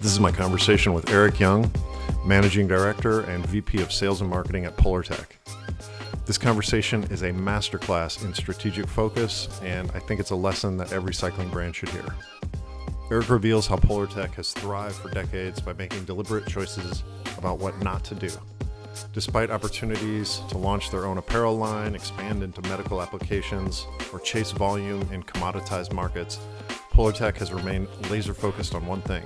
This is my conversation with Eric Young, Managing Director and VP of Sales and Marketing at Polartec. This conversation is a masterclass in strategic focus, and I think it's a lesson that every cycling brand should hear. Eric reveals how Polartec has thrived for decades by making deliberate choices about what not to do. Despite opportunities to launch their own apparel line, expand into medical applications, or chase volume in commoditized markets, Polartec has remained laser-focused on one thing: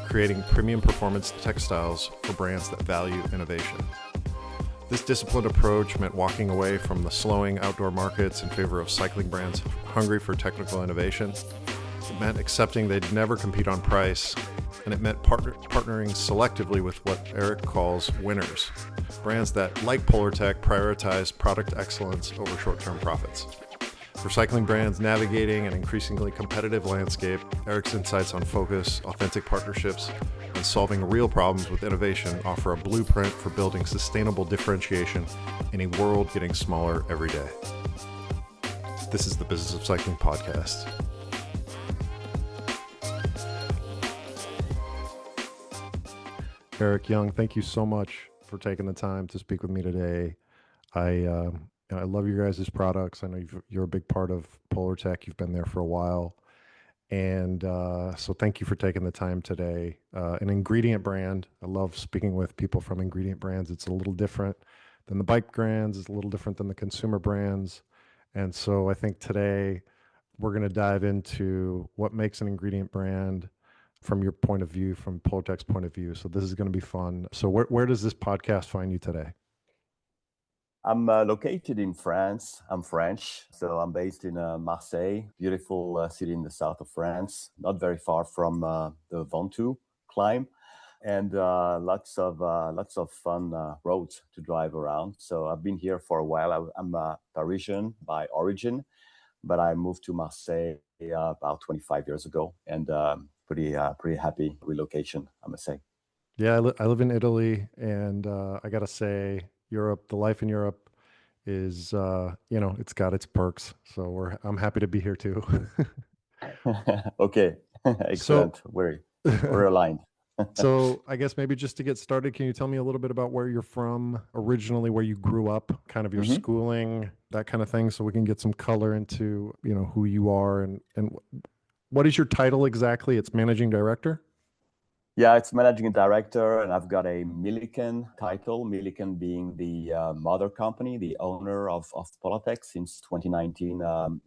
creating premium performance textiles for brands that value innovation. This disciplined approach meant walking away from the slowing outdoor markets in favor of cycling brands hungry for technical innovation. It meant accepting they'd never compete on price, and it meant partnering selectively with what Eric calls winners, brands that, like Polartec, prioritize product excellence over short-term profits. For cycling brands navigating an increasingly competitive landscape, Eric's insights on focus, authentic partnerships, and solving real problems with innovation offer a blueprint for building sustainable differentiation in a world getting smaller every day. This is the Business of Cycling podcast. Eric Young, thank you so much for taking the time to speak with me today. I love your guys' products. I know you're a big part of Polartec. You've been there for a while. And so thank you for taking the time today. An ingredient brand, I love speaking with people from ingredient brands. It's a little different than the bike brands. It's a little different than the consumer brands. And so I think today we're going to dive into what makes an ingredient brand from your point of view, from Polartec's point of view. So this is going to be fun. So where does this podcast find you today? I'm located in France. I'm French, so I'm based in Marseille, beautiful city in the south of France, not very far from the Ventoux climb, and lots of fun roads to drive around. So I've been here for a while. I'm a Parisian by origin, but I moved to Marseille about 25 years ago, and pretty happy relocation, I must say. Yeah, I live in Italy, and I gotta say, Europe, the life in Europe is, it's got its perks. So I'm happy to be here too. Okay, excellent. We're aligned. So I guess maybe just to get started, can you tell me a little bit about where you're from originally, where you grew up, kind of your schooling, that kind of thing, so we can get some color into, who you are and what is your title exactly? It's Managing Director? Yeah, it's Managing Director, and I've got a Milliken title, Milliken being the mother company, the owner of Polartec since 2019.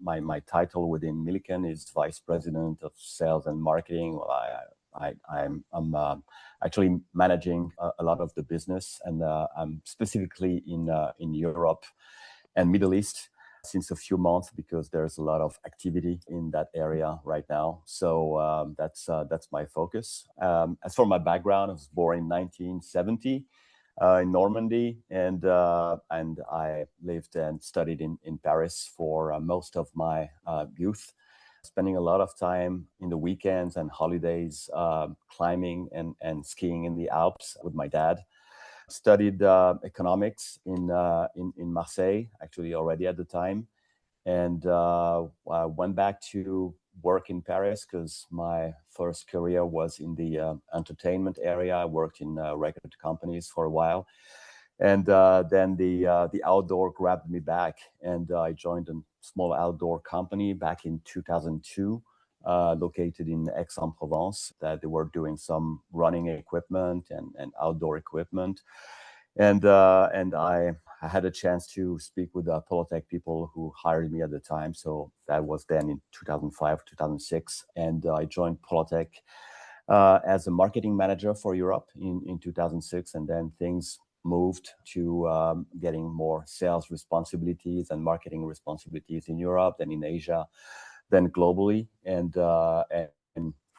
My title within Milliken is Vice President of Sales and Marketing. Well, I'm actually managing a lot of the business, and I'm specifically in Europe and Middle East since a few months because there's a lot of activity in that area right now. So that's my focus. As for my background, I was born in 1970 in Normandy, and I lived and studied in Paris for most of my youth, spending a lot of time in the weekends and holidays climbing and skiing in the Alps with my dad. Studied economics in Marseille, actually already at the time, and I went back to work in Paris because my first career was in the entertainment area. I worked in record companies for a while, and then the outdoor grabbed me back, and I joined a small outdoor company back in 2002. Located in Aix-en-Provence, that they were doing some running equipment and outdoor equipment. And I had a chance to speak with the Polartec people who hired me at the time. So that was then in 2005, 2006. And I joined Polartec as a marketing manager for Europe in 2006. And then things moved to getting more sales responsibilities and marketing responsibilities in Europe, then in Asia, then globally, and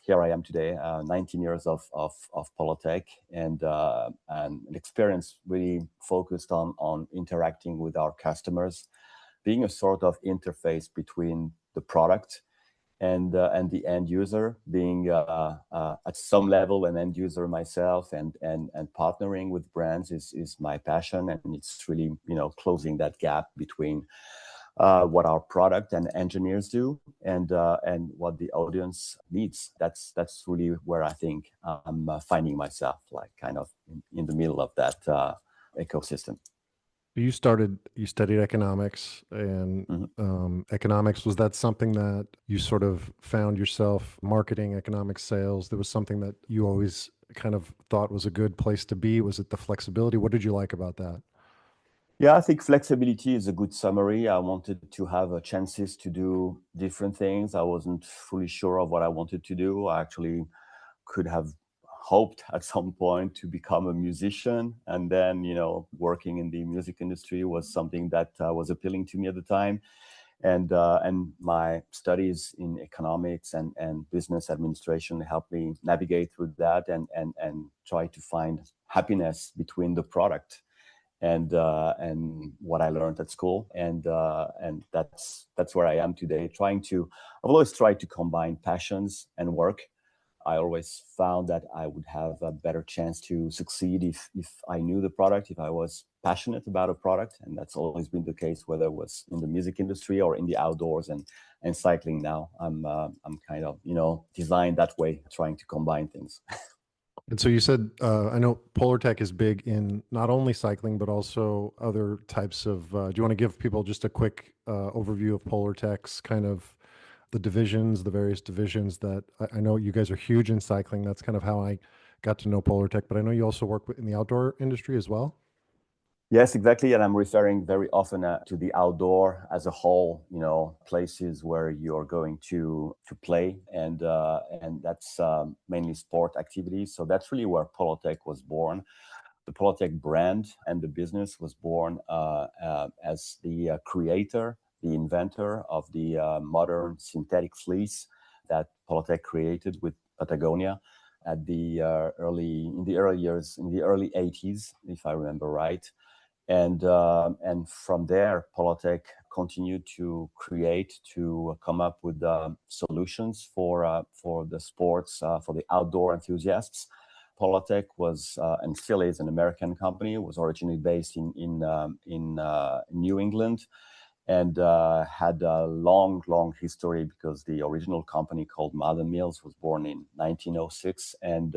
here I am today, 19 years of Polartec, and an experience really focused on interacting with our customers, being a sort of interface between the product and the end user, being at some level an end user myself, and partnering with brands is my passion, and it's really closing that gap between what our product and engineers do, and what the audience needs. That's really where I think I'm finding myself, like kind of in the middle of that ecosystem. You studied economics, and Mhm. economics, was that something that you sort of found yourself marketing, economic sales? There was something that you always kind of thought was a good place to be? Was it the flexibility? What did you like about that? Yeah, I think flexibility is a good summary. I wanted to have chances to do different things. I wasn't fully sure of what I wanted to do. I actually could have hoped at some point to become a musician, and then working in the music industry was something that was appealing to me at the time. And my studies in economics and business administration helped me navigate through that, and try to find happiness between the product and what I learned at school, and that's where I am today. I've always tried to combine passions and work. I always found that I would have a better chance to succeed if I knew the product, if I was passionate about a product, and that's always been the case, whether it was in the music industry or in the outdoors and cycling. Now I'm kind of designed that way, trying to combine things. And so you said, I know Polartec is big in not only cycling, but also other types of. Do you want to give people just a quick overview of Polartec's kind of the divisions, the various divisions that I know you guys are huge in cycling. That's kind of how I got to know Polartec, but I know you also work in the outdoor industry as well. Yes, exactly. And I'm referring very often to the outdoor as a whole, places where you're going to play, and that's mainly sport activities. So that's really where Polartec was born. The Polartec brand and the business was born as the creator, the inventor of the modern synthetic fleece that Polartec created with Patagonia at the in the early years, in the early 80s, if I remember right. And from there, Polartec continued to create, to come up with solutions for the sports, for the outdoor enthusiasts. Polartec was and still is an American company. It was originally based in New England, and had a long history, because the original company, called Malden Mills, was born in 1906, and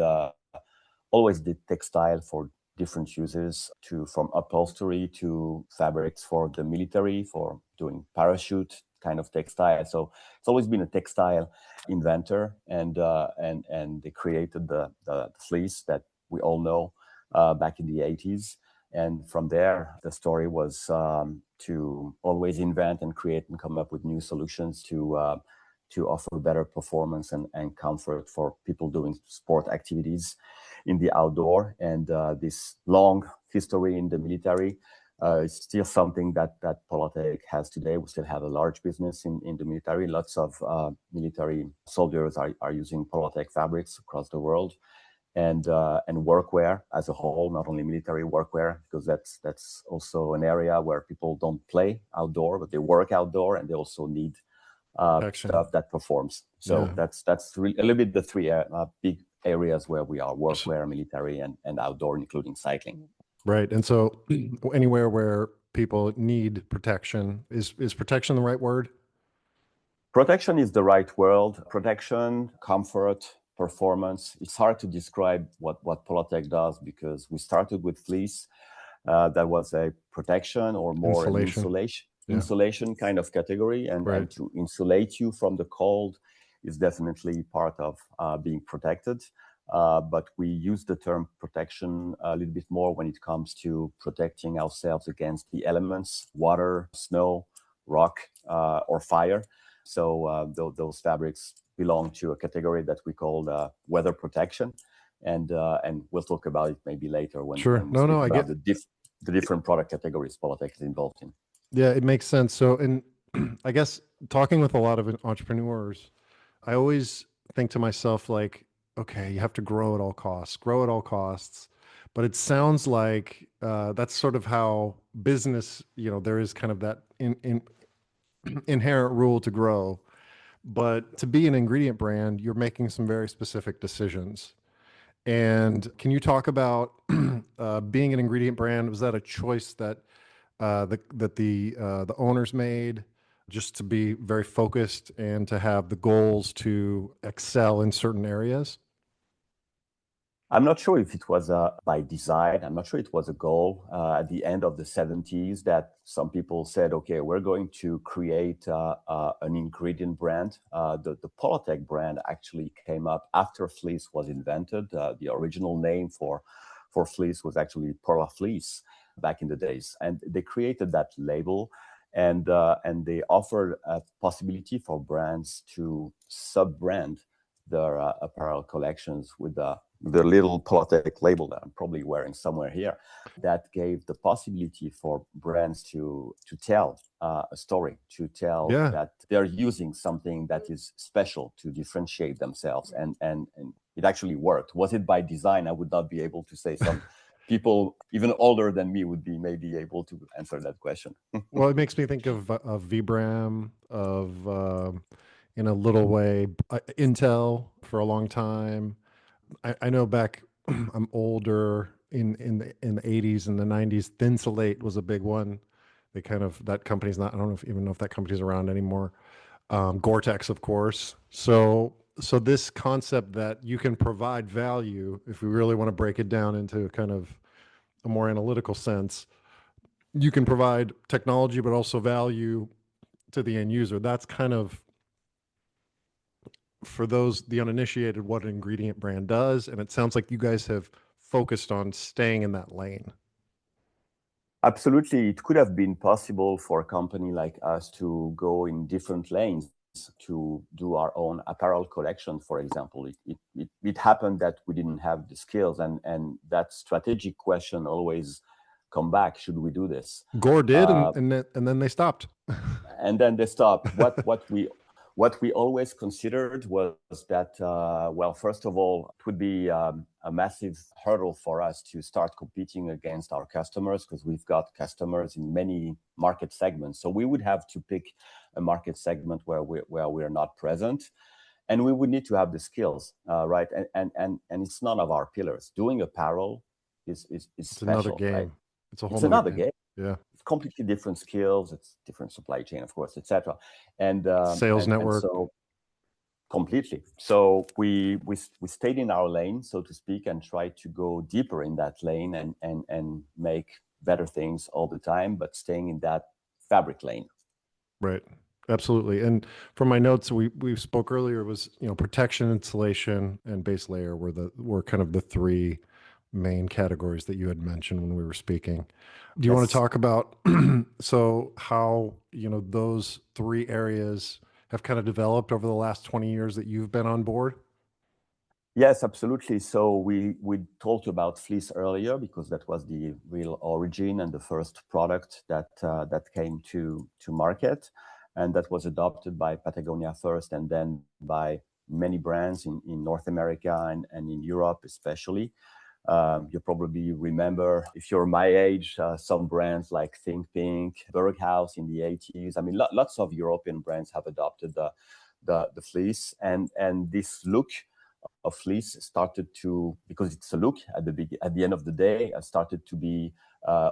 always did textile for different uses, from upholstery to fabrics for the military, for doing parachute kind of textile. So it's always been a textile inventor, and they created the fleece that we all know back in the 80s. And from there, the story was to always invent and create and come up with new solutions to offer better performance and comfort for people doing sport activities in the outdoor. And this long history in the military is still something that Polartec has today. We still have a large business in the military. Lots of military soldiers are using Polartec fabrics across the world. And workwear as a whole, not only military workwear, because that's also an area where people don't play outdoor, but they work outdoor, and they also need stuff that performs. So Yeah. that's really a little bit the three big areas where we are: workwear, military, and outdoor, including cycling. Right. And so anywhere where people need protection, is protection the right word? Protection is the right word. Protection, comfort, performance. It's hard to describe what Polartec does, because we started with fleece. That was a protection, or more an Insulation. Yeah. insulation kind of category, and Right. to insulate you from the cold is definitely part of being protected. But we use the term protection a little bit more when it comes to protecting ourselves against the elements: water, snow, rock, or fire. So those fabrics belong to a category that we call weather protection, and we'll talk about it maybe later Sure. when we No, speak I about get. the different product categories Polartec is involved in. Yeah, it makes sense. So, and I guess talking with a lot of entrepreneurs, I always think to myself, like, okay, you have to grow at all costs, grow at all costs. But it sounds like that's sort of how business, there is kind of that inherent rule to grow. But to be an ingredient brand, you're making some very specific decisions. And can you talk about being an ingredient brand? Was that a choice that the owners made, just to be very focused and to have the goals to excel in certain areas? I'm not sure if it was by design. I'm not sure it was a goal at the end of the 70s that some people said, okay, we're going to create an ingredient brand. The Polartec brand actually came up after fleece was invented. The original name for fleece was actually Polar Fleece back in the days. And they created that label, and they offered a possibility for brands to sub-brand their apparel collections with the little Polartec label that I'm probably wearing somewhere here. That gave the possibility for brands to tell a story, to tell Yeah. that they're using something that is special to differentiate themselves. And it actually worked. Was it by design? I would not be able to say. Some people even older than me would be maybe able to answer that question. Well, it makes me think of Vibram, of in a little way, Intel for a long time. I know back, I'm older, in the 80s and the 90s, Thinsulate was a big one. They kind of, that company's not, I don't know if, even know if that company's around anymore. Gore-Tex, of course. So this concept that you can provide value, if we really want to break it down into kind of a more analytical sense, you can provide technology, but also value to the end user. That's kind of, for those the uninitiated, what an ingredient brand does, and it sounds like you guys have focused on staying in that lane. Absolutely. It could have been possible for a company like us to go in different lanes, to do our own apparel collection, for example. It happened that we didn't have the skills, and that strategic question always come back: should we do this? Gore did, and then they stopped. And then they stopped. What we always considered was that, well, first of all, it would be a massive hurdle for us to start competing against our customers, because we've got customers in many market segments. So we would have to pick a market segment where we're not present, and we would need to have the skills, right? And it's none of our pillars. Doing apparel is special, another game. right? It's a whole It's another game. game. Yeah. It's completely different skills. It's different supply chain, of course, etc. And Sales network. so completely. So we stayed in our lane, so to speak, and tried to go deeper in that lane and make better things all the time, but staying in that fabric lane. Right. Absolutely. And from my notes, we spoke earlier, it was, protection, insulation, and base layer were kind of the three main categories that you had mentioned when we were speaking. Do you want to talk about so how, those three areas have kind of developed over the last 20 years that you've been on board? Yes, absolutely. So we talked about fleece earlier because that was the real origin and the first product that came to market, and that was adopted by Patagonia first, and then by many brands in North America and in Europe especially. You probably remember, if you're my age, some brands like Think Pink, Berghaus in the 80s. I mean, lots of European brands have adopted the fleece, and this look of fleece started to, because it's a look at the end of the day, started to be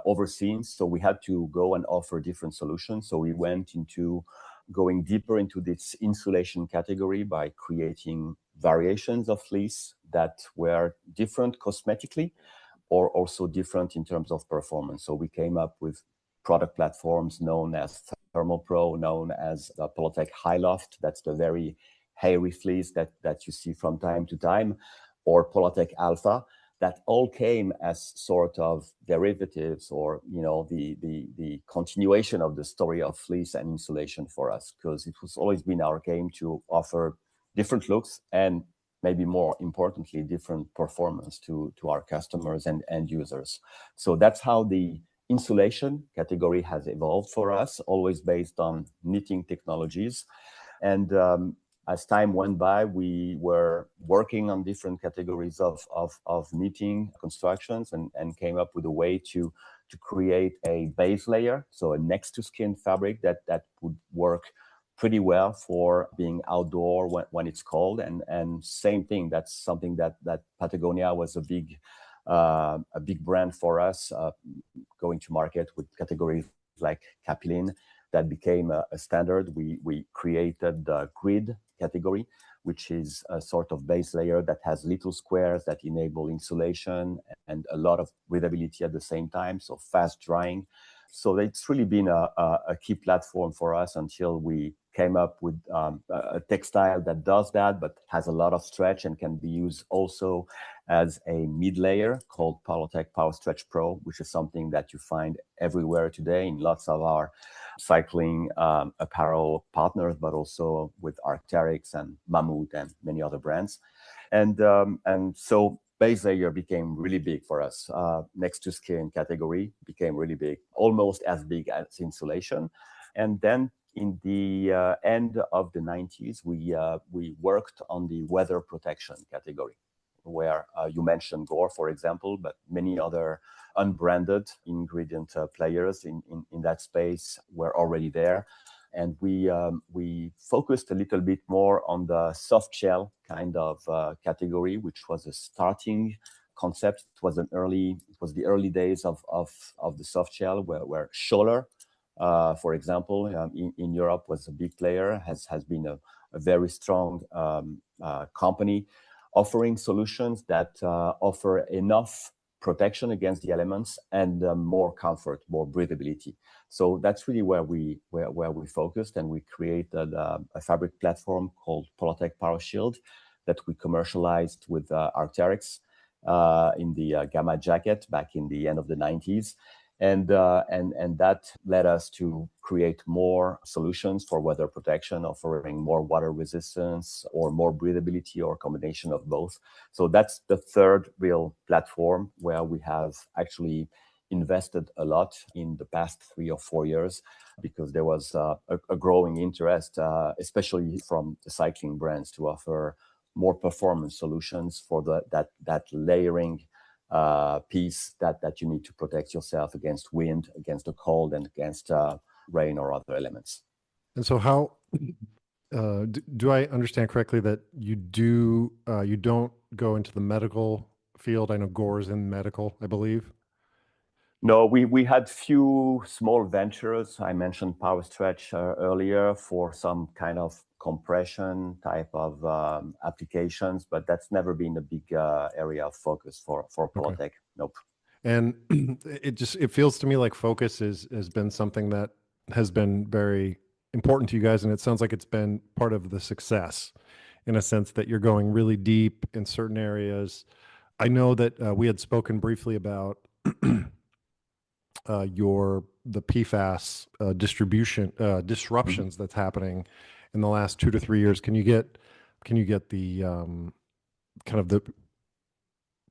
overseen. So we had to go and offer different solutions. So we went into going deeper into this insulation category by creating variations of fleece that were different cosmetically, or also different in terms of performance. So we came up with product platforms known as Thermal Pro, known as the Polartec High Loft. That's the very hairy fleece that you see from time to time, or Polartec Alpha. That all came as sort of derivatives, or the continuation of the story of fleece and insulation for us, because it was always been our game to offer different looks and, maybe more importantly, different performance to our customers and end users. So that's how the insulation category has evolved for us, always based on knitting technologies. And as time went by, we were working on different categories of knitting constructions, and came up with a way to create a base layer, so a next to skin fabric that would work pretty well for being outdoor when it's cold. And same thing, that's something that Patagonia was a big brand for us, going to market with categories like capilene that became a standard. We created the grid category, which is a sort of base layer that has little squares that enable insulation and a lot of breathability at the same time, so fast drying. So it's really been a key platform for us until we came up with a textile that does that, but has a lot of stretch and can be used also as a mid layer called Polartec Power Stretch Pro, which is something that you find everywhere today in lots of our cycling apparel partners, but also with Arc'teryx and Mammut and many other brands. And so base layer became really big for us. Next to skin category became really big, almost as big as insulation. And then in the end of the 90s, we worked on the weather protection category, where you mentioned Gore, for example, but many other unbranded ingredient players in that space were already there. And we focused a little bit more on the soft shell kind of category, which was a starting concept. It was the early days of the soft shell, where Scholler, for example, in Europe was a big player, has been a very strong company, offering solutions that offer enough protection against the elements and more comfort, more breathability. So that's really where we focused, and we created a fabric platform called Polartec Power Shield that we commercialized with Arc'teryx in the Gamma jacket back in the end of the 90s. And that led us to create more solutions for weather protection, offering more water resistance or more breathability or a combination of both. So that's the third real platform where we have actually invested a lot in the past 3 or 4 years, because there was a growing interest, especially from the cycling brands, to offer more performance solutions for that layering piece that you need to protect yourself against wind, against the cold, and against rain or other elements. And so how do I understand correctly that you don't go into the medical field? I know Gore's in medical, I believe. No, we had few small ventures. I mentioned Power Stretch earlier for some kind of compression type of applications, but that's never been a big area of focus for Polartec. Okay. Nope. And it feels to me like focus has been something that has been very important to you guys, and it sounds like it's been part of the success, in a sense that you're going really deep in certain areas. I know that we had spoken briefly about the PFAS disruptions that's happening in the last 2 to 3 years. Can you get the kind of the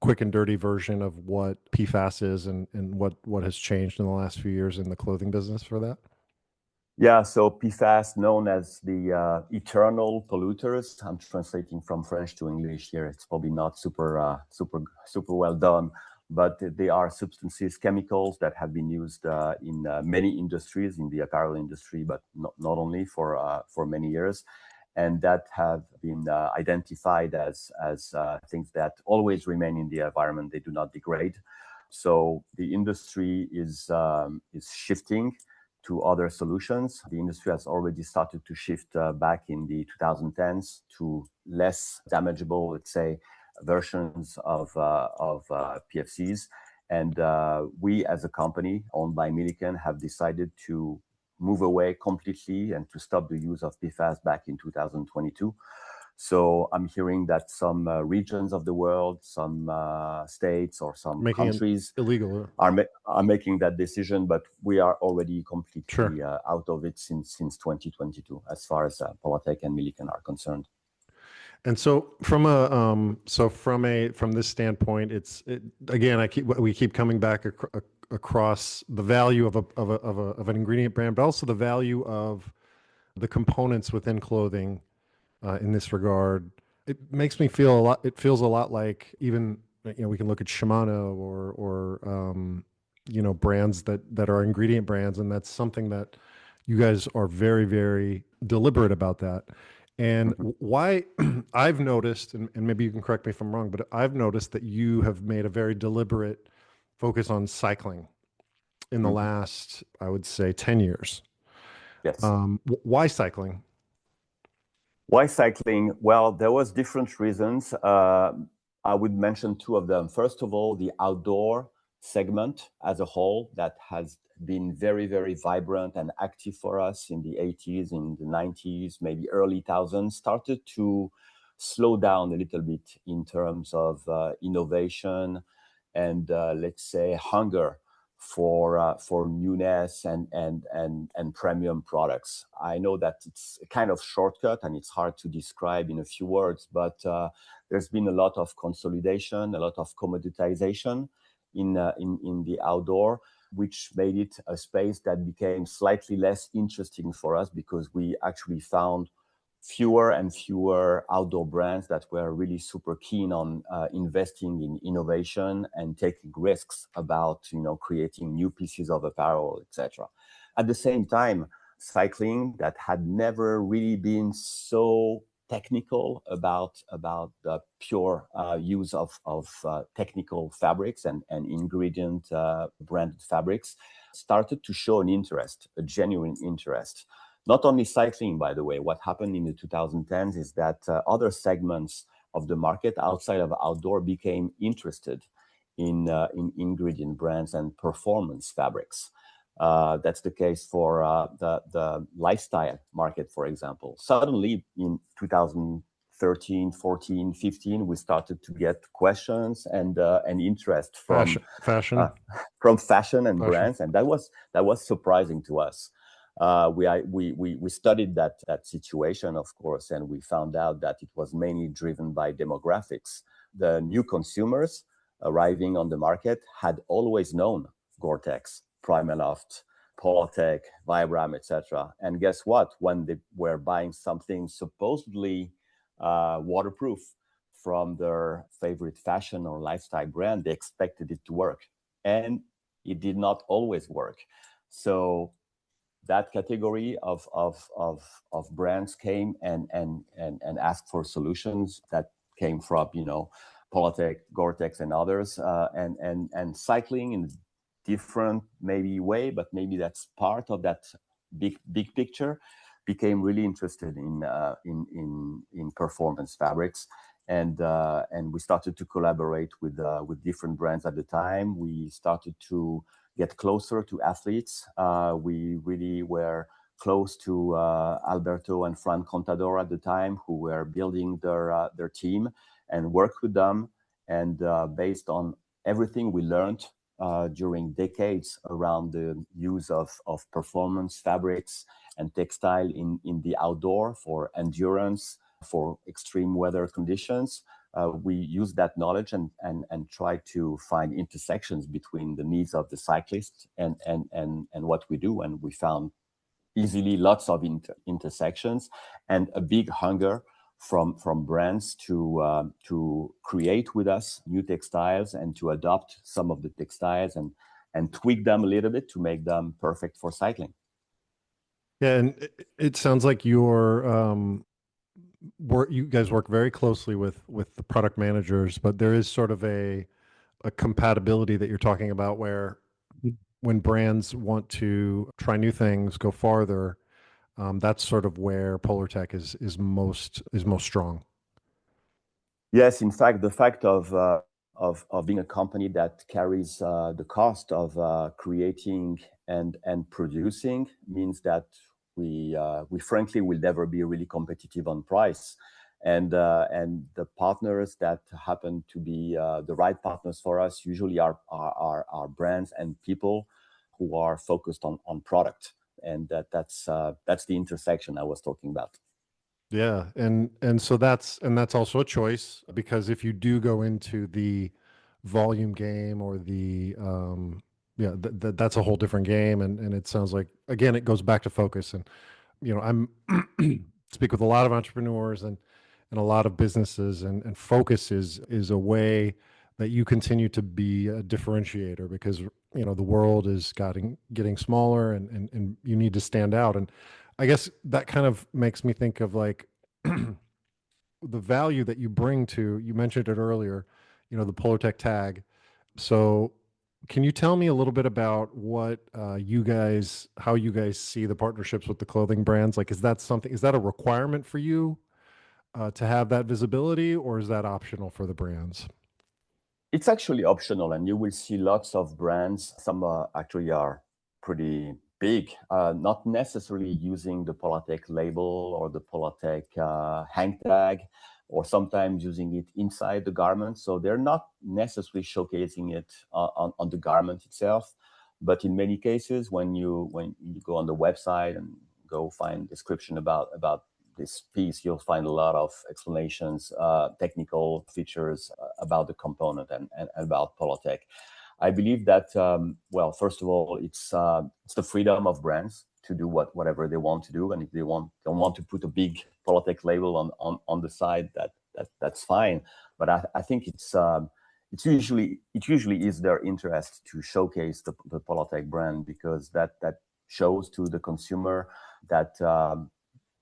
quick and dirty version of what PFAS is and what has changed in the last few years in the clothing business for that? Yeah, so PFAS, known as the eternal polluters. I'm translating from French to English here. It's probably not super well done, but they are substances, chemicals that have been used in many industries, in the apparel industry, but not only, for many years, and that have been identified as things that always remain in the environment. They do not degrade. So the industry is shifting to other solutions. The industry has already started to shift back in the 2010s to less damageable, let's say, versions of PFCs. And we, as a company owned by Milliken, have decided to move away completely and to stop the use of PFAS back in 2022. So I'm hearing that some regions of the world, some states or some countries illegal are making that decision, but we are already completely out of it since 2022, as far as Polartec and Milliken are concerned. And so from this standpoint, again, we keep coming back across the value of an ingredient brand, but also the value of the components within clothing. In this regard, it makes me feel a lot. It feels a lot like, even, we can look at Shimano or brands that are ingredient brands, and that's something that you guys are very, very deliberate about that. And why I've noticed, and maybe you can correct me if I'm wrong, but I've noticed that you have made a very deliberate focus on cycling in the Mhm. last, I would say, 10 years. Yes. Why cycling? Why cycling? Well, there was different reasons. I would mention two of them. First of all, the outdoor segment as a whole that has been very, very vibrant and active for us in the 80s, in the 90s, maybe early thousands, started to slow down a little bit in terms of innovation and let's say hunger for newness and premium products. I know that it's a kind of shortcut and it's hard to describe in a few words, but there's been a lot of consolidation, a lot of commoditization in the outdoor, which made it a space that became slightly less interesting for us because we actually found fewer and fewer outdoor brands that were really super keen on investing in innovation and taking risks about creating new pieces of apparel, etc. At the same time, cycling that had never really been so technical about the pure use of technical fabrics and ingredient branded fabrics started to show an interest, a genuine interest. Not only cycling, by the way. What happened in the 2010s is that other segments of the market outside of outdoor became interested in ingredient brands and performance fabrics. That's the case for the lifestyle market, for example. Suddenly, in 2013, 14, 15, we started to get questions and interest Fashion, uh, from fashion and fashion. brands, and that was surprising to us. We studied that situation, of course, and we found out that it was mainly driven by demographics. The new consumers arriving on the market had always known Gore-Tex, Primaloft, Polartec, Vibram, etc. And guess what? When they were buying something supposedly waterproof from their favorite fashion or lifestyle brand, they expected it to work, and it did not always work. So that category of brands came and asked for solutions that came from Polartec, Gore-Tex, and others, and cycling in different maybe way, but maybe that's part of that big picture. Became really interested in performance fabrics, and we started to collaborate with different brands at the time. We started to get closer to athletes. We really were close to Alberto and Fran Contador at the time, who were building their team, and worked with them. And based on everything we learned during decades around the use of performance fabrics and textile in the outdoor for endurance, for extreme weather conditions, we use that knowledge and try to find intersections between the needs of the cyclist and what we do. And we found easily lots of intersections and a big hunger from brands to create with us new textiles and to adopt some of the textiles and tweak them a little bit to make them perfect for cycling. Yeah, and it sounds like you guys work very closely with the product managers, but there is sort of a compatibility that you're talking about where when brands want to try new things, go farther, that's sort of where Polartec is most strong. Yes, in fact, the fact of being a company that carries the cost of creating and producing means that we frankly will never be really competitive on price, and the partners that happen to be the right partners for us usually are brands and people who are focused on product, and that's the intersection I was talking about. Yeah, and so that's also a choice because if you do go into the volume game or the yeah, that's a whole different game, and it sounds like again it goes back to focus. And I'm speak with a lot of entrepreneurs and a lot of businesses, and focus is a way that you continue to be a differentiator because the world is getting smaller, and you need to stand out. And I guess that kind of makes me think of like the value that you bring to, you mentioned it earlier, the Polartec tag. So Can you tell me a little bit about what how you guys see the partnerships with the clothing brands? Like, is that a requirement for you to have that visibility, or is that optional for the brands? It's actually optional, and you will see lots of brands. Some actually are pretty big, not necessarily using the Polartec label or the Polartec hang tag, or sometimes using it inside the garment. So they're not necessarily showcasing it on the garment itself. But in many cases, when you go on the website and go find description about this piece, you'll find a lot of explanations, technical features about the component and about Polartec. I believe that, well, first of all, it's the freedom of brands to do whatever they want to do, and if they don't want to put a big Polartec label on the side, that's fine. But I think it usually is their interest to showcase the Polartec brand, because that shows to the consumer that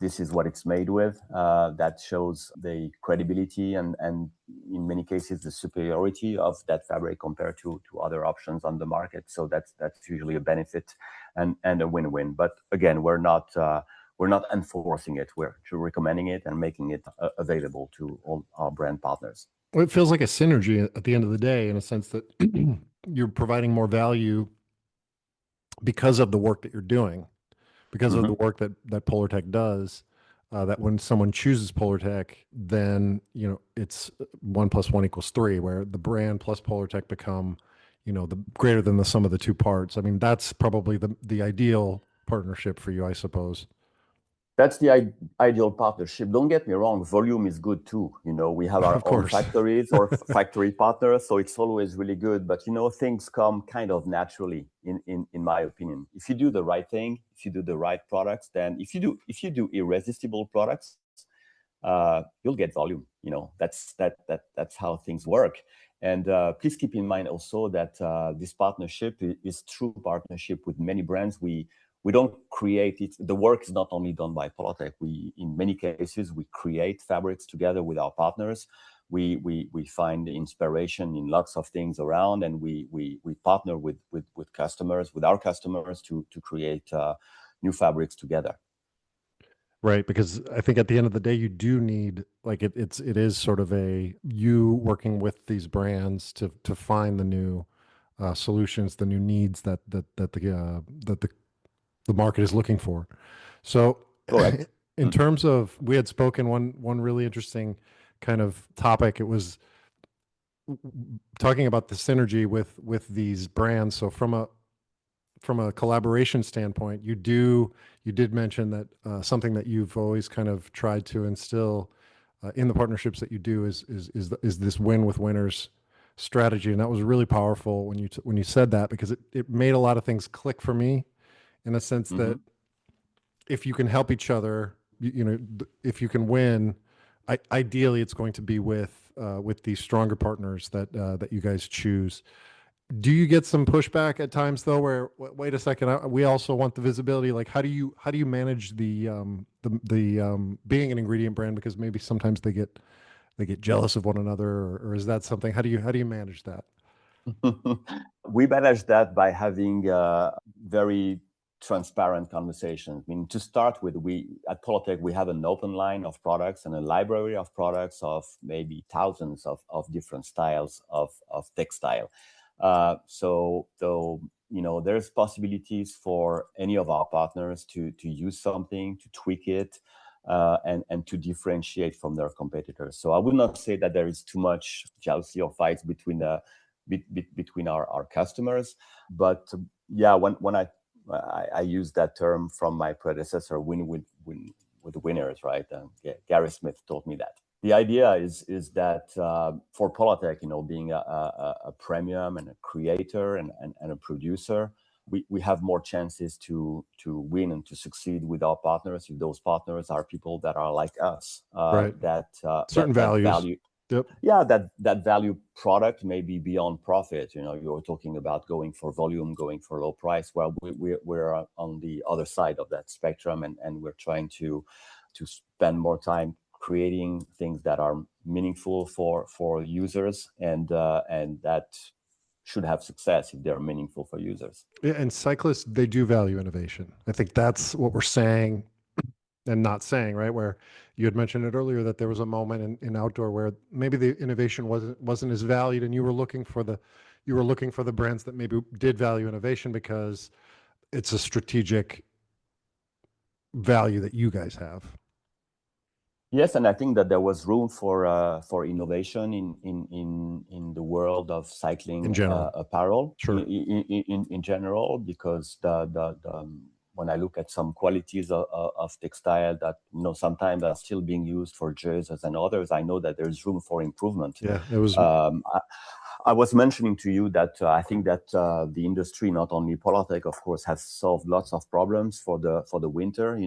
this is what it's made with. That shows the credibility and in many cases the superiority of that fabric compared to other options on the market. So that's usually a benefit and a win-win. But again, we're not enforcing it. We're recommending it and making it available to all our brand partners. Well, it feels like a synergy at the end of the day, in a sense that you're providing more value because of the work that you're doing, because of the Mm-hmm. work that Polartec does. That when someone chooses Polartec, then it's 1 + 1 = 3, where the brand plus Polartec become, the greater than the sum of the two parts. I mean, that's probably the ideal partnership for you, I suppose. That's the ideal partnership. Don't get me wrong, volume is good too. We have our Of own course. factories or factory partners, so it's always really good. But things come kind of naturally, in my opinion. If you do the right thing, if you do the right products, then if you do irresistible products, you'll get volume. That's how things work. And please keep in mind also that this partnership is true partnership with many brands. We don't create it. The work is not only done by Polartec. In many cases, we create fabrics together with our partners. We find inspiration in lots of things around, and we partner with customers, with our customers, to create new fabrics together. Right, because I think at the end of the day, you do need, like, it is sort of a you working with these brands to find the new solutions, the new needs that the market is looking for. So, Correct. in terms of, we had spoken one really interesting kind of topic. It was talking about the synergy with these brands. So from a collaboration standpoint, you did mention that something that you've always kind of tried to instill in the partnerships that you do is this win with winners strategy, and that was really powerful when you said that, because it made a lot of things click for me, in a sense that Mm-hmm. if you can help each other, if you can win, ideally it's going to be with these stronger partners that you guys choose. Do you get some pushback at times though, where wait a second, we also want the visibility? Like, how do you manage the being an ingredient brand, because maybe sometimes they get jealous of one another, or is that something? How do you manage that? We manage that by having very transparent conversations. I mean, to start with, we at Polartec, we have an open line of products and a library of products of maybe thousands of different styles of textile. So there's possibilities for any of our partners to use something, to tweak it, and to differentiate from their competitors. So I would not say that there is too much jealousy or fights between our customers. But yeah, when I use that term from my predecessor, win with the winners, right? Gary Smith told me that. The idea is that for Polartec, being a premium and a creator and a producer, we have more chances to win and to succeed with our partners if those partners are people that are like us, Right. Certain that values. value. Yep. Yeah, that value product may be beyond profit. You're talking about going for volume, going for low price. Well, we're on the other side of that spectrum, and we're trying to spend more time creating things that are meaningful for users, and that should have success if they're meaningful for users. Yeah, and cyclists, they do value innovation. I think that's what we're saying and not saying, right? Where you had mentioned it earlier that there was a moment in outdoor where maybe the innovation wasn't as valued, and you were looking for the brands that maybe did value innovation because it's a strategic value that you guys have. Yes, and I think that there was room for innovation in the world of cycling In general. apparel. Sure. In general, because when I look at some qualities of textile that sometimes are still being used for jerseys and others, I know that there's room for improvement. Yeah, it was. I was mentioning to you that I think that the industry, not only Polartec, of course, has solved lots of problems for the winter.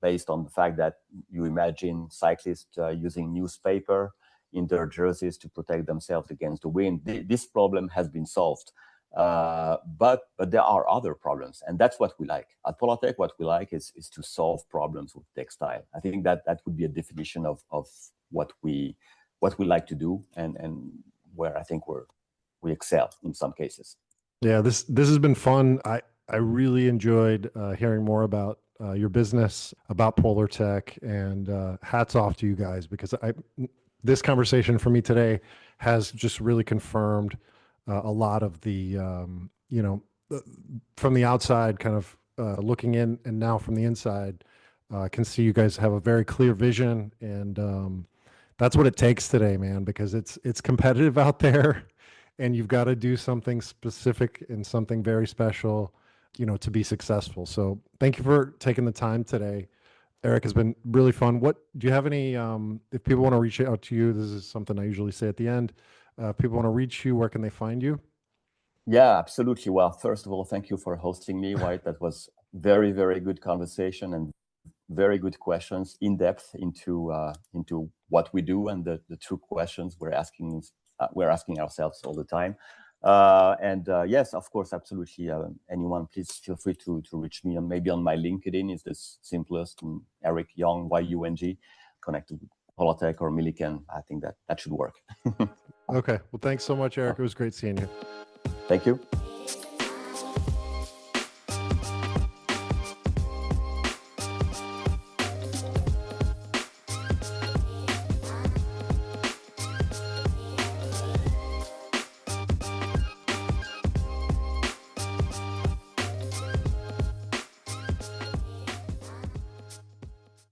Based on the fact that you imagine cyclists using newspaper in their jerseys to protect themselves against the wind. This problem has been solved. But there are other problems, and that's what we like at Polartec. What we like is to solve problems with textile. I think that would be a definition of what we like to do, and where I think we excel in some cases. Yeah, this has been fun. I really enjoyed hearing more about your business, about Polartec, and hats off to you guys, because this conversation for me today has just really confirmed a lot of the, from the outside kind of looking in, and now from the inside, I can see you guys have a very clear vision, and that's what it takes today, man, because it's competitive out there, and you've got to do something specific and something very special, to be successful. So thank you for taking the time today. Eric, has been really fun. Do you have any, if people want to reach out to you, this is something I usually say at the end. If people want to reach you, where can they find you? Yeah, absolutely. Well, first of all, thank you for hosting me, White. That was very, very good conversation and very good questions, in depth into what we do and the true questions we're asking ourselves all the time. Yes, of course, absolutely. Anyone, please feel free to reach me, and maybe on my LinkedIn is the simplest. Eric Young, YUNG, connected with Polartec or Milliken. I think that should work. Okay. Well, thanks so much, Eric. It was great seeing you. Thank you.